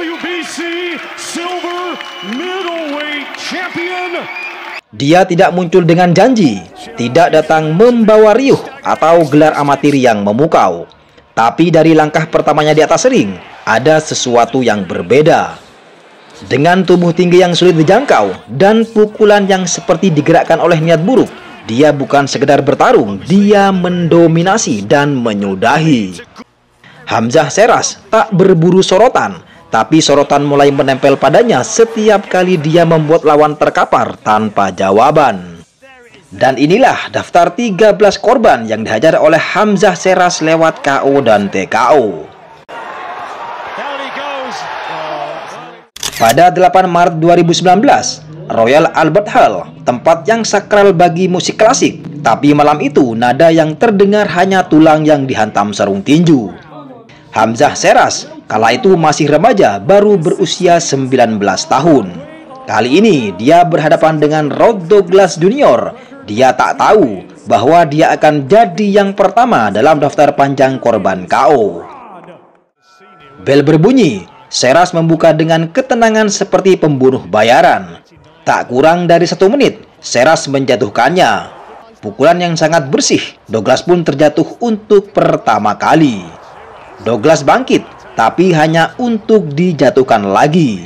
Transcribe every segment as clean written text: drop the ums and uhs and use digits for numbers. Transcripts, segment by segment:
WBC Silver Middleweight Champion. Dia tidak muncul dengan janji, tidak datang membawa riuh atau gelar amatir yang memukau. Tapi dari langkah pertamanya di atas ring, ada sesuatu yang berbeda. Dengan tubuh tinggi yang sulit dijangkau dan pukulan yang seperti digerakkan oleh niat buruk, dia bukan sekedar bertarung, dia mendominasi dan menyudahi. Hamzah Sheeraz tak berburu sorotan, tapi sorotan mulai menempel padanya setiap kali dia membuat lawan terkapar tanpa jawaban. Dan inilah daftar 13 korban yang dihajar oleh Hamzah Sheeraz lewat KO dan TKO. Pada 8 Maret 2019, Royal Albert Hall, tempat yang sakral bagi musik klasik, tapi malam itu nada yang terdengar hanya tulang yang dihantam sarung tinju. Hamzah Sheeraz kala itu masih remaja, baru berusia 19 tahun. Kali ini dia berhadapan dengan Rod Douglas Jr. Dia tak tahu bahwa dia akan jadi yang pertama dalam daftar panjang korban KO. Bel berbunyi, Sheeraz membuka dengan ketenangan seperti pembunuh bayaran. Tak kurang dari 1 menit, Sheeraz menjatuhkannya. Pukulan yang sangat bersih, Douglas pun terjatuh untuk pertama kali. Douglas bangkit, tapi hanya untuk dijatuhkan lagi.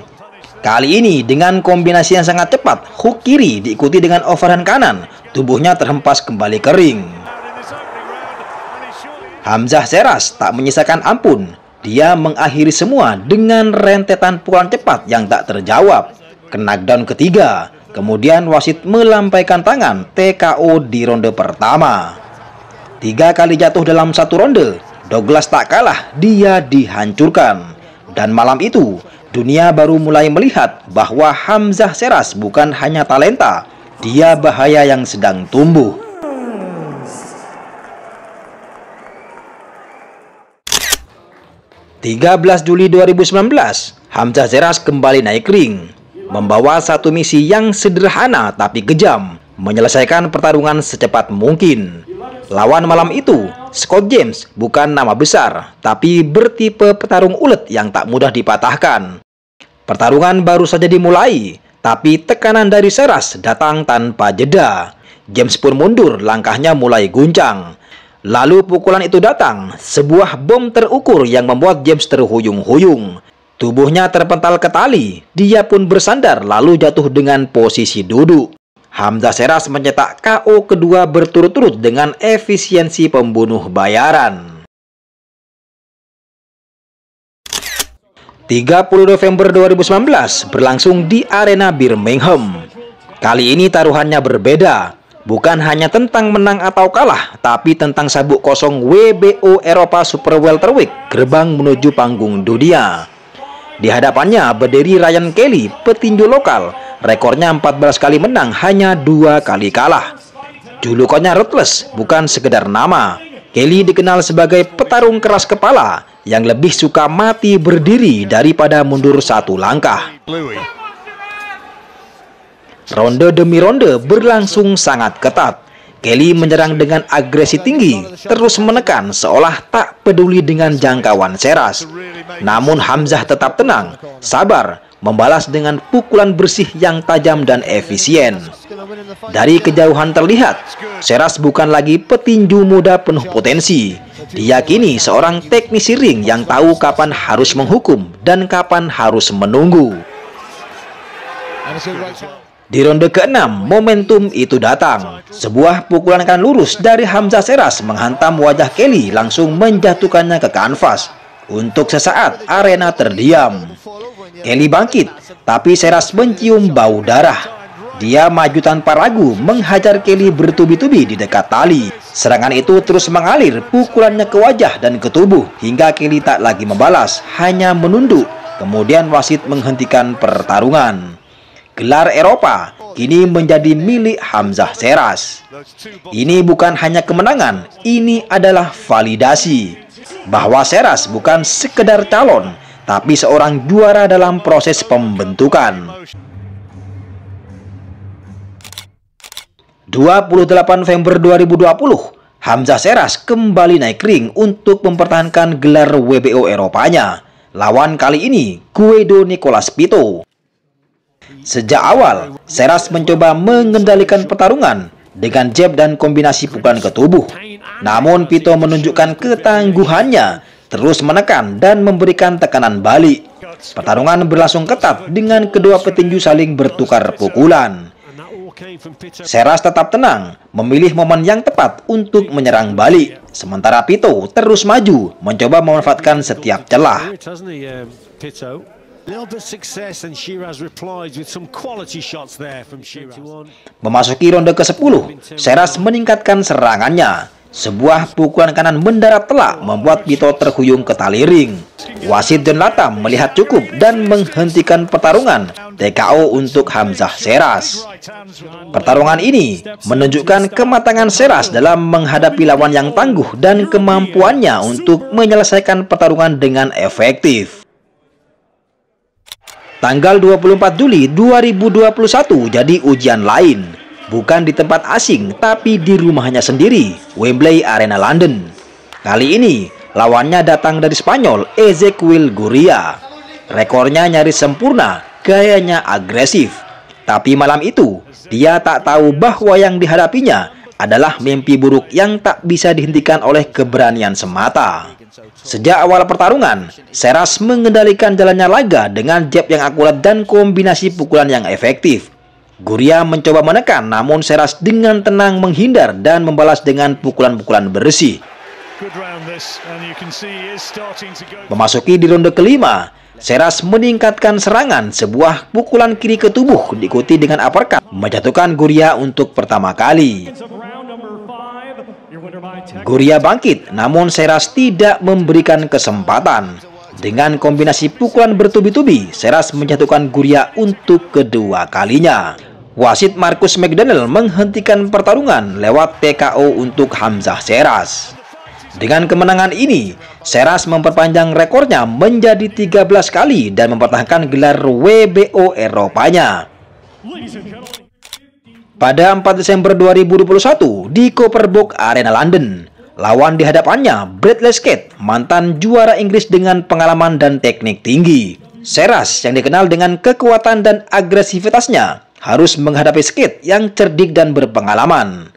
Kali ini dengan kombinasi yang sangat cepat, hook kiri diikuti dengan overhand kanan, tubuhnya terhempas kembali ke ring. Hamzah Sheeraz tak menyisakan ampun. Dia mengakhiri semua dengan rentetan pukulan cepat yang tak terjawab. Ke knockdown ketiga, kemudian wasit melampaikan tangan TKO di ronde pertama. 3 kali jatuh dalam 1 ronde, Douglas tak kalah, dia dihancurkan. Dan malam itu, dunia baru mulai melihat bahwa Hamzah Sheeraz bukan hanya talenta, dia bahaya yang sedang tumbuh. 13 Juli 2019, Hamzah Sheeraz kembali naik ring, membawa satu misi yang sederhana tapi kejam, menyelesaikan pertarungan secepat mungkin. Lawan malam itu, Scott James, bukan nama besar, tapi bertipe petarung ulet yang tak mudah dipatahkan. Pertarungan baru saja dimulai, tapi tekanan dari Sheeraz datang tanpa jeda. James pun mundur, langkahnya mulai guncang. Lalu pukulan itu datang, sebuah bom terukur yang membuat James terhuyung-huyung. Tubuhnya terpental ke tali, dia pun bersandar lalu jatuh dengan posisi duduk. Hamzah Sheeraz mencetak KO kedua berturut-turut dengan efisiensi pembunuh bayaran. 30 November 2019 berlangsung di arena Birmingham. Kali ini taruhannya berbeda. Bukan hanya tentang menang atau kalah, tapi tentang sabuk kosong WBO Eropa Super Welterweight, gerbang menuju panggung dunia. Di hadapannya berdiri Ryan Kelly, petinju lokal. Rekornya 14 kali menang, hanya 2 kali kalah. Julukannya Ruthless, bukan sekedar nama. Kelly dikenal sebagai petarung keras kepala yang lebih suka mati berdiri daripada mundur 1 langkah. Ronde demi ronde berlangsung sangat ketat. Kelly menyerang dengan agresi tinggi, terus menekan seolah tak peduli dengan jangkauan Sheeraz. Namun Hamzah tetap tenang, sabar, membalas dengan pukulan bersih yang tajam dan efisien. Dari kejauhan terlihat, Sheeraz bukan lagi petinju muda penuh potensi. Dia kini seorang teknisi ring yang tahu kapan harus menghukum dan kapan harus menunggu. Di ronde ke-6, momentum itu datang. Sebuah pukulan kanan lurus dari Hamzah Sheeraz menghantam wajah Kelly, langsung menjatuhkannya ke kanvas. Untuk sesaat, arena terdiam. Kelly bangkit, tapi Sheeraz mencium bau darah. Dia maju tanpa ragu, menghajar Kelly bertubi-tubi di dekat tali. Serangan itu terus mengalir, pukulannya ke wajah dan ke tubuh, hingga Kelly tak lagi membalas, hanya menunduk. Kemudian wasit menghentikan pertarungan. Gelar Eropa kini menjadi milik Hamzah Sheeraz. Ini bukan hanya kemenangan, ini adalah validasi bahwa Sheeraz bukan sekedar calon, tapi seorang juara dalam proses pembentukan. 28 November 2020, Hamzah Sheeraz kembali naik ring untuk mempertahankan gelar WBO Eropanya. Lawan kali ini Guido Nicolas Pitto. Sejak awal, Sheras mencoba mengendalikan pertarungan dengan jab dan kombinasi pukulan ke tubuh. Namun Pitto menunjukkan ketangguhannya, terus menekan dan memberikan tekanan balik. Pertarungan berlangsung ketat dengan kedua petinju saling bertukar pukulan. Sheras tetap tenang, memilih momen yang tepat untuk menyerang balik. Sementara Pitto terus maju, mencoba memanfaatkan setiap celah. Memasuki ronde ke-10, Sheras meningkatkan serangannya. Sebuah pukulan kanan mendarat telak membuat Pitto terhuyung ke tali ring. Wasit John Latham melihat cukup dan menghentikan pertarungan TKO untuk Hamzah Sheras. Pertarungan ini menunjukkan kematangan Sheras dalam menghadapi lawan yang tangguh dan kemampuannya untuk menyelesaikan pertarungan dengan efektif. Tanggal 24 Juli 2021 jadi ujian lain. Bukan di tempat asing, tapi di rumahnya sendiri, Wembley Arena London. Kali ini, lawannya datang dari Spanyol, Ezequiel Gurria. Rekornya nyaris sempurna, gayanya agresif. Tapi malam itu, dia tak tahu bahwa yang dihadapinya adalah mimpi buruk yang tak bisa dihentikan oleh keberanian semata. Sejak awal pertarungan, Sheras mengendalikan jalannya laga dengan jab yang akurat dan kombinasi pukulan yang efektif. Gurria mencoba menekan, namun Sheras dengan tenang menghindar dan membalas dengan pukulan-pukulan bersih. Memasuki di ronde kelima, Sheras meningkatkan serangan. Sebuah pukulan kiri ke tubuh diikuti dengan uppercut, menjatuhkan Gurria untuk pertama kali. Gurria bangkit, namun Sheras tidak memberikan kesempatan. Dengan kombinasi pukulan bertubi-tubi, Sheras menjatuhkan Gurria untuk kedua kalinya. Wasit Marcus McDonnell menghentikan pertarungan lewat TKO untuk Hamzah Sheras. Dengan kemenangan ini, Sheras memperpanjang rekornya menjadi 13 kali dan mempertahankan gelar WBO Eropanya. Pada 4 Desember 2021 di Copper Box Arena London, lawan di hadapannya Bradley Skate, mantan juara Inggris dengan pengalaman dan teknik tinggi. Sheras yang dikenal dengan kekuatan dan agresivitasnya harus menghadapi Skate yang cerdik dan berpengalaman.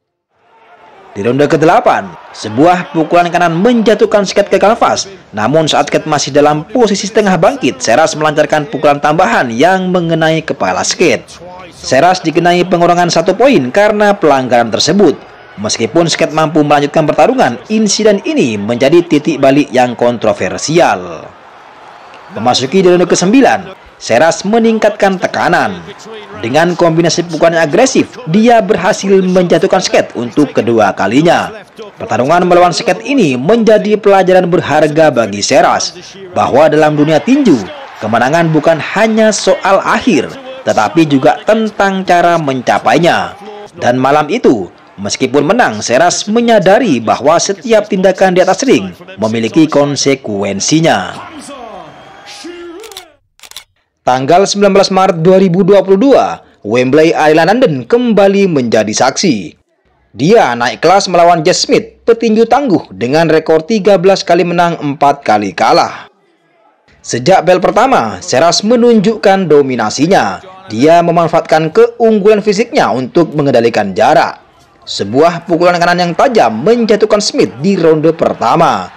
Di ronde ke-8, sebuah pukulan kanan menjatuhkan Skate ke kanvas. Namun saat Skate masih dalam posisi setengah bangkit, Sheras melancarkan pukulan tambahan yang mengenai kepala Skate. Sheras dikenai pengurangan 1 poin karena pelanggaran tersebut. Meskipun Skate mampu melanjutkan pertarungan, insiden ini menjadi titik balik yang kontroversial. Memasuki di ronde ke-9, Sheras meningkatkan tekanan. Dengan kombinasi pukulan yang agresif, dia berhasil menjatuhkan Skate untuk kedua kalinya. Pertarungan melawan Skate ini menjadi pelajaran berharga bagi Sheras, bahwa dalam dunia tinju, kemenangan bukan hanya soal akhir, tetapi juga tentang cara mencapainya. Dan malam itu, meskipun menang, Sheras menyadari bahwa setiap tindakan di atas ring memiliki konsekuensinya. Tanggal 19 Maret 2022, Wembley Arena London kembali menjadi saksi. Dia naik kelas melawan Jess Smith, petinju tangguh dengan rekor 13 kali menang, 4 kali kalah. Sejak bel pertama, Sheras menunjukkan dominasinya. Dia memanfaatkan keunggulan fisiknya untuk mengendalikan jarak. Sebuah pukulan kanan yang tajam menjatuhkan Smith di ronde pertama.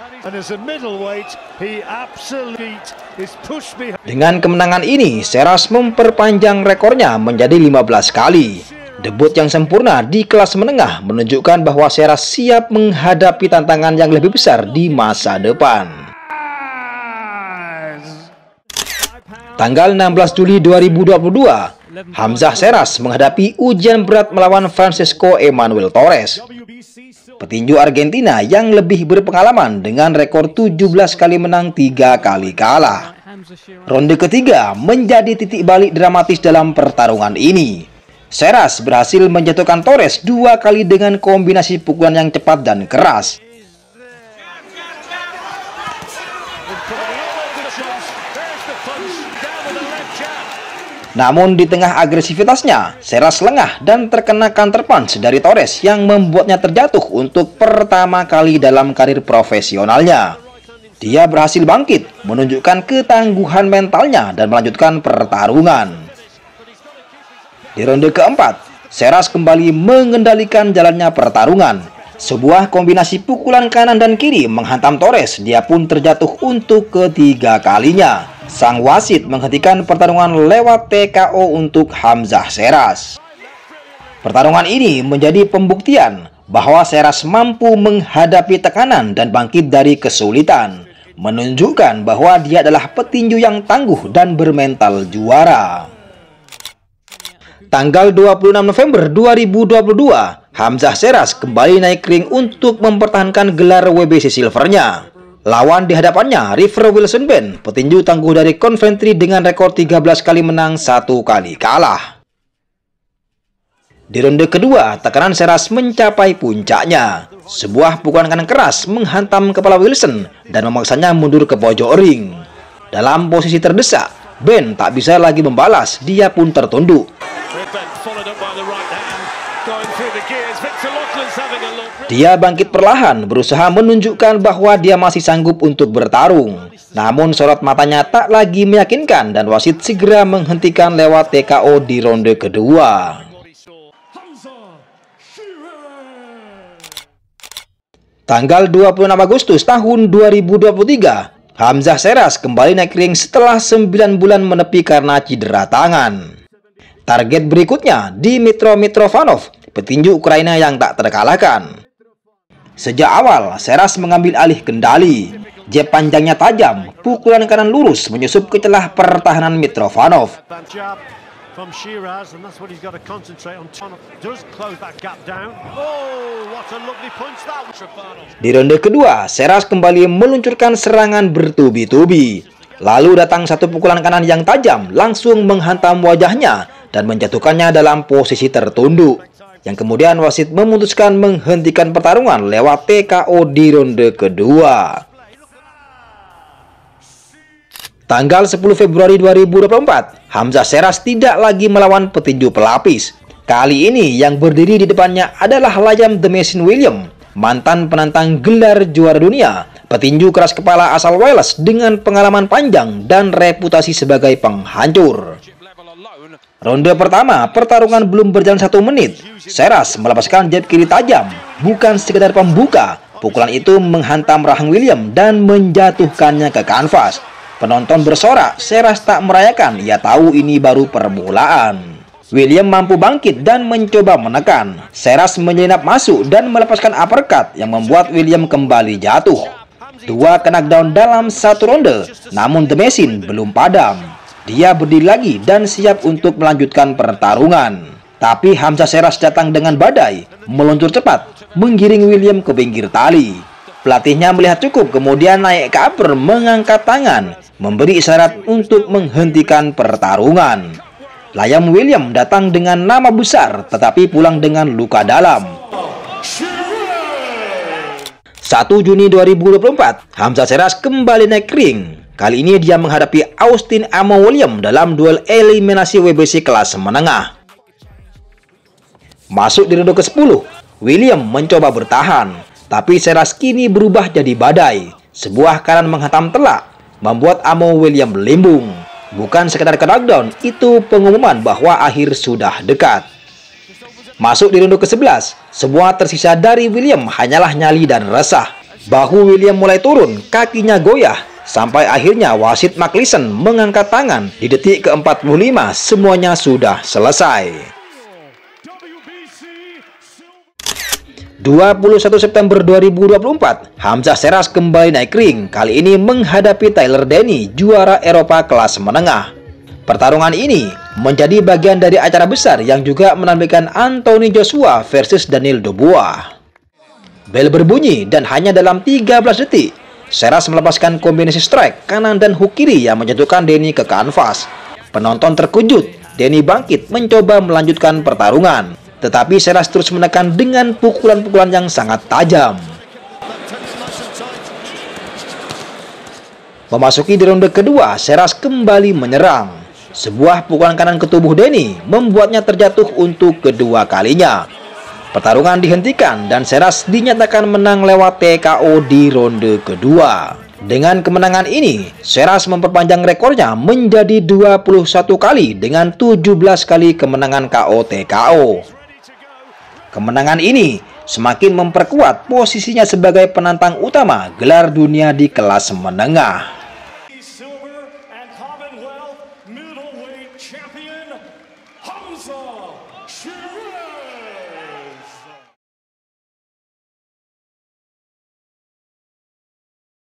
Dengan kemenangan ini, Sheras memperpanjang rekornya menjadi 15 kali. Debut yang sempurna di kelas menengah menunjukkan bahwa Sheras siap menghadapi tantangan yang lebih besar di masa depan. Tanggal 16 Juli 2022, Hamzah Sheras menghadapi ujian berat melawan Francisco Emmanuel Torres, petinju Argentina yang lebih berpengalaman dengan rekor 17 kali menang, 3 kali kalah. Ronde ketiga menjadi titik balik dramatis dalam pertarungan ini. Sheras berhasil menjatuhkan Torres 2 kali dengan kombinasi pukulan yang cepat dan keras. Namun di tengah agresivitasnya, Sheras lengah dan terkena counter punch dari Torres yang membuatnya terjatuh untuk pertama kali dalam karir profesionalnya. Dia berhasil bangkit, menunjukkan ketangguhan mentalnya dan melanjutkan pertarungan. Di ronde keempat, Sheras kembali mengendalikan jalannya pertarungan. Sebuah kombinasi pukulan kanan dan kiri menghantam Torres. Dia pun terjatuh untuk ketiga kalinya. Sang wasit menghentikan pertarungan lewat TKO untuk Hamzah Sheras. Pertarungan ini menjadi pembuktian bahwa Sheras mampu menghadapi tekanan dan bangkit dari kesulitan, menunjukkan bahwa dia adalah petinju yang tangguh dan bermental juara. Tanggal 26 November 2022, Hamzah Sheras kembali naik ring untuk mempertahankan gelar WBC Silvernya. Lawan di hadapannya River Wilson Ben, petinju tangguh dari Coventry dengan rekor 13 kali menang, 1 kali kalah. Di ronde kedua, tekanan Sheras mencapai puncaknya. Sebuah pukulan kanan keras menghantam kepala Wilson dan memaksanya mundur ke pojok ring. Dalam posisi terdesak, Ben tak bisa lagi membalas, dia pun tertunduk. Dia bangkit perlahan, berusaha menunjukkan bahwa dia masih sanggup untuk bertarung. Namun sorot matanya tak lagi meyakinkan dan wasit segera menghentikan lewat TKO di ronde kedua. Tanggal 26 Agustus tahun 2023, Hamzah Sheras kembali naik ring setelah 9 bulan menepi karena cedera tangan. Target berikutnya Dmitro Mitrovanov, petinju Ukraina yang tak terkalahkan. Sejak awal, Sheras mengambil alih kendali. Jab panjangnya tajam, pukulan kanan lurus menyusup ke celah pertahanan Mitrovanov. Di ronde kedua, Sheras kembali meluncurkan serangan bertubi-tubi. Lalu datang satu pukulan kanan yang tajam, langsung menghantam wajahnya dan menjatuhkannya dalam posisi tertunduk, yang kemudian wasit memutuskan menghentikan pertarungan lewat TKO di ronde kedua. Tanggal 10 Februari 2024, Hamzah Sheras tidak lagi melawan petinju pelapis. Kali ini yang berdiri di depannya adalah Liam The Machine Williams, mantan penantang gelar juara dunia, petinju keras kepala asal Wales dengan pengalaman panjang dan reputasi sebagai penghancur. Ronde pertama, pertarungan belum berjalan 1 menit. Sheras melepaskan jab kiri tajam, bukan sekedar pembuka. Pukulan itu menghantam rahang Williams dan menjatuhkannya ke kanvas. Penonton bersorak, Sheras tak merayakan, ia tahu ini baru permulaan. Williams mampu bangkit dan mencoba menekan. Sheras menyelinap masuk dan melepaskan uppercut yang membuat Williams kembali jatuh. 2 knockdown dalam 1 ronde, namun The Machine belum padam. Dia berdiri lagi dan siap untuk melanjutkan pertarungan. Tapi Hamzah Sheras datang dengan badai, meluncur cepat, menggiring Williams ke pinggir tali. Pelatihnya melihat cukup, kemudian naik ke upper, mengangkat tangan, memberi isyarat untuk menghentikan pertarungan. Liam Williams datang dengan nama besar, tetapi pulang dengan luka dalam. 1 Juni 2024, Hamzah Sheras kembali naik ring. Kali ini dia menghadapi Austin Amo Williams dalam duel eliminasi WBC kelas menengah. Masuk di ronde ke-10, Williams mencoba bertahan, tapi Sheras kini berubah jadi badai. Sebuah kanan menghantam telak, membuat Amo Williams limbung. Bukan sekedar knockdown, itu pengumuman bahwa akhir sudah dekat. Masuk di ronde ke-11, semua tersisa dari Williams hanyalah nyali dan resah. Bahu Williams mulai turun, kakinya goyah, sampai akhirnya wasit McLean mengangkat tangan. Di detik ke-45, semuanya sudah selesai. 21 September 2024, Hamzah Sheras kembali naik ring, kali ini menghadapi Tyler Denny, juara Eropa kelas menengah. Pertarungan ini menjadi bagian dari acara besar yang juga menampilkan Anthony Joshua versus Daniel Dubois. Bel berbunyi dan hanya dalam 13 detik, Sheras melepaskan kombinasi strike kanan dan hook kiri yang menjatuhkan Denny ke kanvas. Penonton terkejut, Denny bangkit mencoba melanjutkan pertarungan. Tetapi Sheras terus menekan dengan pukulan-pukulan yang sangat tajam. Memasuki di ronde kedua, Sheras kembali menyerang. Sebuah pukulan kanan ke tubuh Denny membuatnya terjatuh untuk kedua kalinya. Pertarungan dihentikan dan Sheras dinyatakan menang lewat TKO di ronde kedua. Dengan kemenangan ini, Shearaz memperpanjang rekornya menjadi 21 kali dengan 17 kali kemenangan KO TKO. Kemenangan ini semakin memperkuat posisinya sebagai penantang utama gelar dunia di kelas menengah.